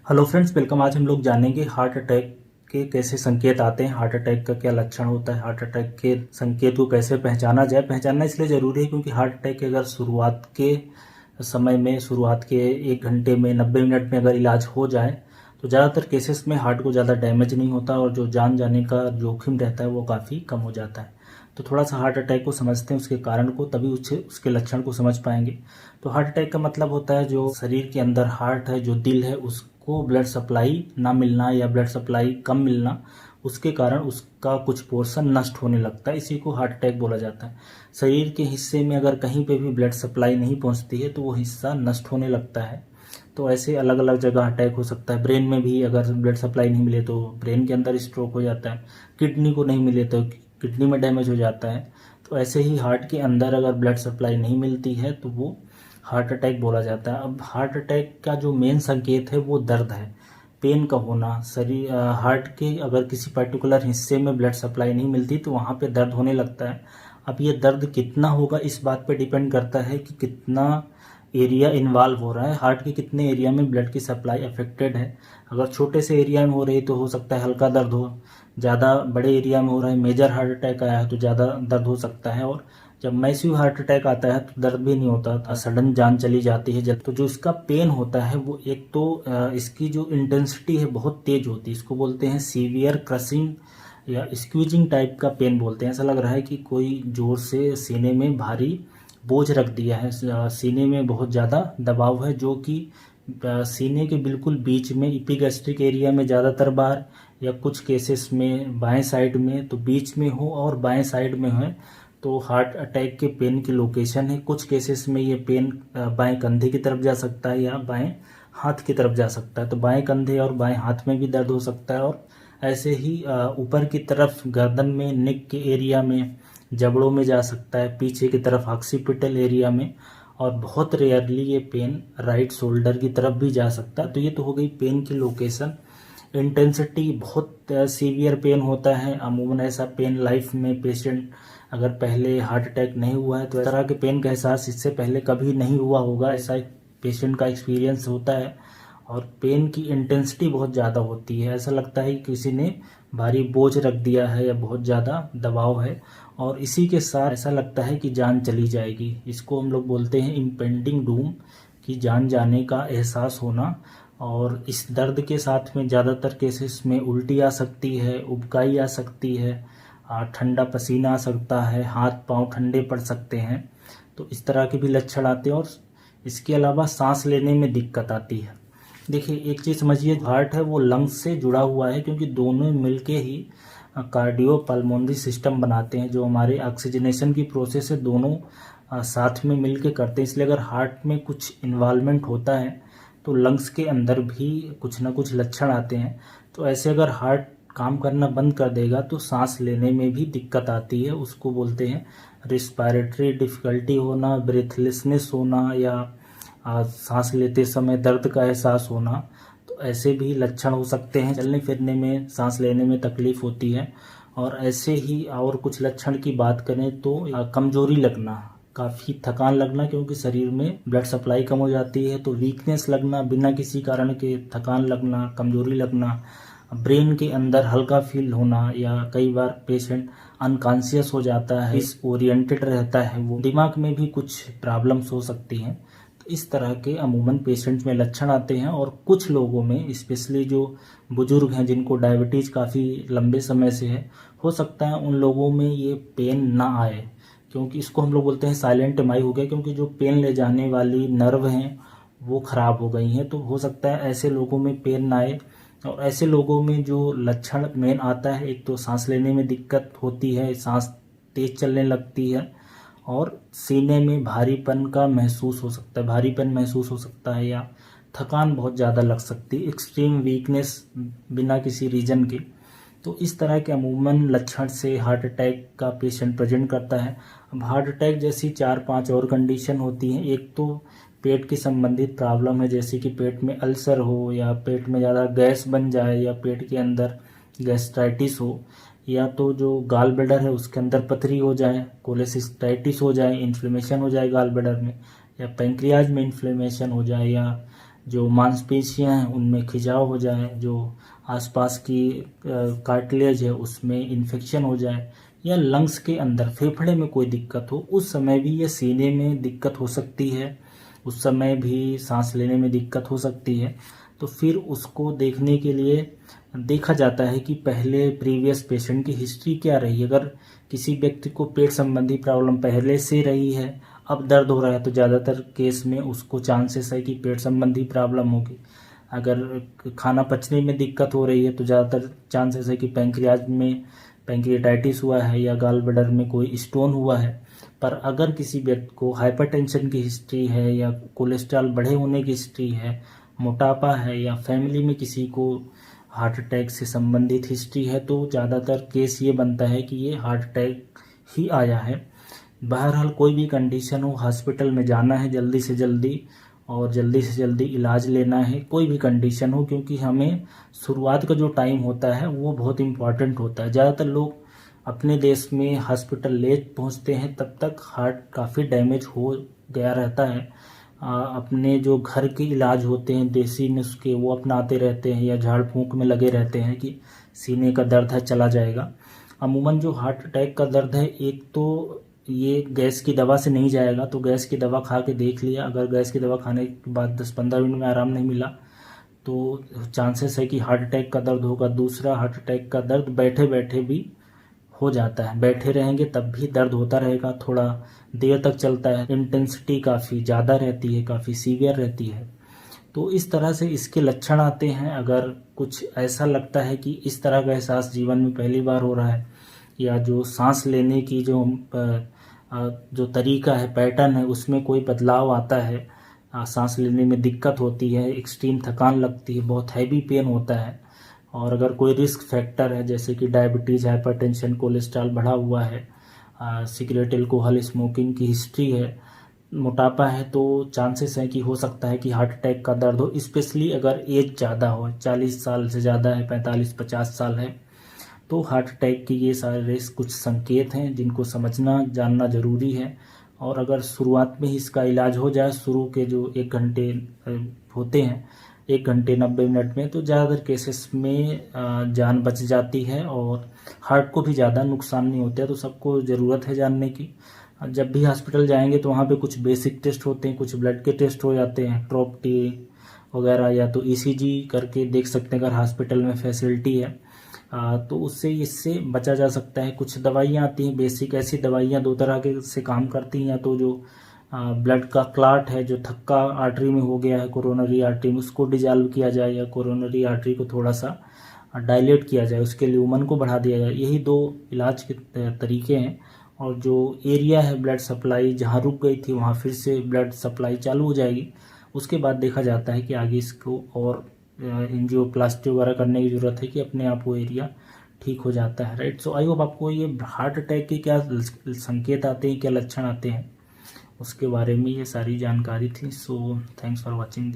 Hello friends, welcome. आज हम लोग जानेंगे हार्ट अटैक के कैसे संकेत आते हैं, हार्ट अटैक का क्या लक्षण होता है, हार्ट अटैक के संकेत को कैसे पहचाना जाए। पहचानना इसलिए ज़रूरी है क्योंकि हार्ट अटैक के अगर शुरुआत के समय में, शुरुआत के 1 घंटे में, 90 मिनट में अगर इलाज हो जाए तो ज़्यादातर केसेस में हार्ट को ज़्यादा डैमेज नहीं होता और जो जान जाने का जोखिम रहता है वो काफ़ी कम हो जाता है। तो थोड़ा सा हार्ट अटैक को समझते हैं, उसके कारण को, तभी उसके लक्षण को समझ पाएंगे। तो हार्ट अटैक का मतलब होता है जो शरीर के अंदर हार्ट है, जो दिल है, उसको ब्लड सप्लाई ना मिलना या ब्लड सप्लाई कम मिलना, उसके कारण उसका कुछ पोर्शन नष्ट होने लगता है। इसी को हार्ट अटैक बोला जाता है। शरीर के हिस्से में अगर कहीं पे भी ब्लड सप्लाई नहीं पहुंचती है तो वो हिस्सा नष्ट होने लगता है। तो ऐसे अलग अलग जगह अटैक हो सकता है। ब्रेन में भी अगर ब्लड सप्लाई नहीं मिले तो ब्रेन के अंदर स्ट्रोक हो जाता है। किडनी को नहीं मिले तो किडनी में डैमेज हो जाता है। तो ऐसे ही हार्ट के अंदर अगर ब्लड सप्लाई नहीं मिलती है तो वो हार्ट अटैक बोला जाता है। अब हार्ट अटैक का जो मेन संकेत है वो दर्द है, पेन का होना। शरीर हार्ट के अगर किसी पर्टिकुलर हिस्से में ब्लड सप्लाई नहीं मिलती तो वहाँ पे दर्द होने लगता है। अब ये दर्द कितना होगा इस बात पे डिपेंड करता है कि कितना एरिया इन्वॉल्व हो रहा है, हार्ट के कितने एरिया में ब्लड की सप्लाई अफेक्टेड है। अगर छोटे से एरिया में हो रही तो हो सकता है हल्का दर्द हो, ज़्यादा बड़े एरिया में हो रहा है, मेजर हार्ट अटैक आया है तो ज़्यादा दर्द हो सकता है। और जब मैसिव हार्ट अटैक आता है तो दर्द भी नहीं होता, सडन जान चली जाती है जब। तो जो इसका पेन होता है वो एक तो इसकी जो इंटेंसिटी है बहुत तेज होती है। इसको बोलते हैं सीवियर क्रशिंग या स्क्वीजिंग टाइप का पेन बोलते हैं। ऐसा लग रहा है कि कोई जोर से सीने में भारी बोझ रख दिया है, सीने में बहुत ज़्यादा दबाव है, जो कि सीने के बिल्कुल बीच में इपिगैस्ट्रिक एरिया में ज़्यादातर बार, या कुछ केसेस में बाएं साइड में, तो बीच में हो और बाएं साइड में है तो हार्ट अटैक के पेन की लोकेशन है। कुछ केसेस में ये पेन बाएं कंधे की तरफ जा सकता है या बाएं हाथ की तरफ जा सकता है। तो बाएं कंधे और बाएं हाथ में भी दर्द हो सकता है। और ऐसे ही ऊपर की तरफ गर्दन में, नेक के एरिया में, जबड़ों में जा सकता है, पीछे की तरफ ऑक्सीपिटल एरिया में, और बहुत रेयरली ये पेन राइट शोल्डर की तरफ भी जा सकता है। तो ये तो हो गई पेन की लोकेशन। इंटेंसिटी बहुत सीवियर पेन होता है। अमूमन ऐसा पेन लाइफ में पेशेंट, अगर पहले हार्ट अटैक नहीं हुआ है तो इस तरह के पेन का एहसास इससे पहले कभी नहीं हुआ होगा, ऐसा पेशेंट का एक्सपीरियंस होता है। और पेन की इंटेंसिटी बहुत ज़्यादा होती है, ऐसा लगता है कि किसी ने भारी बोझ रख दिया है या बहुत ज़्यादा दबाव है। और इसी के साथ ऐसा लगता है कि जान चली जाएगी। इसको हम लोग बोलते हैं इम्पेंडिंग डूम, कि जान जाने का एहसास होना। और इस दर्द के साथ में ज़्यादातर केसेस में उल्टी आ सकती है, उबकाई आ सकती है, ठंडा पसीना आ सकता है, हाथ पांव ठंडे पड़ सकते हैं। तो इस तरह के भी लक्षण आते हैं। और इसके अलावा सांस लेने में दिक्कत आती है। देखिए, एक चीज़ समझिए, हार्ट है वो लंग्स से जुड़ा हुआ है, क्योंकि दोनों मिलके ही कार्डियो पल्मोनरी सिस्टम बनाते हैं। जो हमारे ऑक्सीजनेशन की प्रोसेस है दोनों साथ में मिलके करते हैं। इसलिए अगर हार्ट में कुछ इन्वॉल्वमेंट होता है तो लंग्स के अंदर भी कुछ ना कुछ लक्षण आते हैं। तो ऐसे अगर हार्ट काम करना बंद कर देगा तो सांस लेने में भी दिक्कत आती है। उसको बोलते हैं रिस्पायरेटरी डिफिकल्टी होना, ब्रेथलेसनेस होना, या सांस लेते समय दर्द का एहसास होना। तो ऐसे भी लक्षण हो सकते हैं। चलने फिरने में, सांस लेने में तकलीफ होती है। और ऐसे ही और कुछ लक्षण की बात करें तो कमजोरी लगना, काफ़ी थकान लगना, क्योंकि शरीर में ब्लड सप्लाई कम हो जाती है। तो वीकनेस लगना, बिना किसी कारण के थकान लगना, कमजोरी लगना, ब्रेन के अंदर हल्का फील होना, या कई बार पेशेंट अनकॉन्शियस हो जाता है, इस ओरिएंटेड रहता है, वो दिमाग में भी कुछ प्रॉब्लम्स हो सकती हैं। तो इस तरह के अमूमन पेशेंट्स में लक्षण आते हैं। और कुछ लोगों में, स्पेशली जो बुजुर्ग हैं जिनको डायबिटीज़ काफ़ी लंबे समय से है, हो सकता है उन लोगों में ये पेन ना आए, क्योंकि इसको हम लोग बोलते हैं साइलेंट एमआई हो गया, क्योंकि जो पेन ले जाने वाली नर्व हैं वो ख़राब हो गई हैं। तो हो सकता है ऐसे लोगों में पेन ना आए। और ऐसे लोगों में जो लक्षण मेन आता है, एक तो सांस लेने में दिक्कत होती है, सांस तेज चलने लगती है, और सीने में भारीपन का महसूस हो सकता है, भारीपन महसूस हो सकता है, या थकान बहुत ज़्यादा लग सकती है, एक्सट्रीम वीकनेस बिना किसी रीजन के। तो इस तरह के अमूमन लक्षण से हार्ट अटैक का पेशेंट प्रेजेंट करता है। अब हार्ट अटैक जैसी 4-5 और कंडीशन होती हैं। एक तो पेट की संबंधित प्रॉब्लम है, जैसे कि पेट में अल्सर हो, या पेट में ज़्यादा गैस बन जाए, या पेट के अंदर गैस्ट्राइटिस हो, या तो जो गाल ब्लैडर है उसके अंदर पथरी हो जाए, कोलेसिस्टाइटिस हो जाए, इन्फ्लेमेशन हो जाए गाल ब्लैडर में, या पेंक्रियाज में इन्फ्लेमेशन हो जाए, या जो मांसपेशियां हैं उनमें खिंचाव हो जाए, जो आसपास की कार्टिलेज है उसमें इन्फेक्शन हो जाए, या लंग्स के अंदर फेफड़े में कोई दिक्कत हो, उस समय भी ये सीने में दिक्कत हो सकती है, उस समय भी सांस लेने में दिक्कत हो सकती है। तो फिर उसको देखने के लिए देखा जाता है कि पहले प्रीवियस पेशेंट की हिस्ट्री क्या रही। अगर किसी व्यक्ति को पेट संबंधी प्रॉब्लम पहले से रही है, अब दर्द हो रहा है, तो ज़्यादातर केस में उसको चांसेस है कि पेट संबंधी प्रॉब्लम होगी। अगर खाना पचने में दिक्कत हो रही है तो ज़्यादातर चांसेस है कि पैंक्रियाज में पैंक्रियाटाइटिस हुआ है या गाल ब्लैडर में कोई स्टोन हुआ है। पर अगर किसी व्यक्ति को हाइपरटेंशन की हिस्ट्री है, या कोलेस्ट्रॉल बढ़े होने की हिस्ट्री है, मोटापा है, या फैमिली में किसी को हार्ट अटैक से संबंधित हिस्ट्री है, तो ज़्यादातर केस ये बनता है कि ये हार्ट अटैक ही आया है। बहरहाल कोई भी कंडीशन हो, हॉस्पिटल में जाना है जल्दी से जल्दी, और जल्दी से जल्दी इलाज लेना है, कोई भी कंडीशन हो, क्योंकि हमें शुरुआत का जो टाइम होता है वो बहुत इम्पॉर्टेंट होता है। ज़्यादातर लोग अपने देश में हॉस्पिटल लेट पहुंचते हैं, तब तक हार्ट काफ़ी डैमेज हो गया रहता है। अपने जो घर के इलाज होते हैं देसी नुस्खे वो अपनाते रहते हैं, या झाड़ फूंक में लगे रहते हैं कि सीने का दर्द है चला जाएगा। अमूमन जो हार्ट अटैक का दर्द है, एक तो ये गैस की दवा से नहीं जाएगा, तो गैस की दवा खा के देख लिया, अगर गैस की दवा खाने के बाद 10-15 मिनट में आराम नहीं मिला तो चांसेस है कि हार्ट अटैक का दर्द होगा। दूसरा, हार्ट अटैक का दर्द बैठे बैठे भी हो जाता है, बैठे रहेंगे तब भी दर्द होता रहेगा, थोड़ा देर तक चलता है, इंटेंसिटी काफ़ी ज़्यादा रहती है, काफ़ी सीवियर रहती है। तो इस तरह से इसके लक्षण आते हैं। अगर कुछ ऐसा लगता है कि इस तरह का एहसास जीवन में पहली बार हो रहा है, या जो सांस लेने की जो तरीका है, पैटर्न है, उसमें कोई बदलाव आता है, सांस लेने में दिक्कत होती है, एक्सट्रीम थकान लगती है, बहुत हैवी पेन होता है, और अगर कोई रिस्क फैक्टर है जैसे कि डायबिटीज़, हाइपरटेंशन, कोलेस्ट्रॉल बढ़ा हुआ है, सिगरेट, अल्कोहल, स्मोकिंग की हिस्ट्री है, मोटापा है, तो चांसेस है कि हो सकता है कि हार्ट अटैक का दर्द हो। स्पेशली अगर एज ज़्यादा हो, 40 साल से ज़्यादा है, 45-50 साल है, तो हार्ट अटैक के ये सारे कुछ संकेत हैं जिनको समझना जानना ज़रूरी है। और अगर शुरुआत में ही इसका इलाज हो जाए, शुरू के जो 1 घंटे होते हैं, 1 घंटे 90 मिनट में, तो ज़्यादातर केसेस में जान बच जाती है और हार्ट को भी ज़्यादा नुकसान नहीं होता है। तो सबको ज़रूरत है जानने की। जब भी हॉस्पिटल जाएंगे तो वहाँ पे कुछ बेसिक टेस्ट होते हैं, कुछ ब्लड के टेस्ट हो जाते हैं, ट्रोप्टी वगैरह, या तो ईसीजी करके देख सकते हैं अगर हॉस्पिटल में फैसिलिटी है। तो इससे बचा जा सकता है। कुछ दवाइयाँ आती हैं बेसिक, ऐसी दवाइयाँ 2 तरह के से काम करती हैं, या तो जो ब्लड का क्लॉट है, जो थक्का आर्टरी में हो गया है, कोरोनरी आर्टरी में, उसको डिजॉल्व किया जाए, या कोरोनरी आर्टरी को थोड़ा सा डायलेट किया जाए, उसके ल्यूमन को बढ़ा दिया जाए। यही 2 इलाज के तरीके हैं। और जो एरिया है ब्लड सप्लाई जहाँ रुक गई थी वहाँ फिर से ब्लड सप्लाई चालू हो जाएगी। उसके बाद देखा जाता है कि आगे इसको और एंजियोप्लास्टी वगैरह करने की ज़रूरत है कि अपने आप वो एरिया ठीक हो जाता है। राइट। सो आई होप आपको ये हार्ट अटैक के क्या संकेत आते हैं, क्या लक्षण आते हैं, उसके बारे में ये सारी जानकारी थी। So thanks for watching.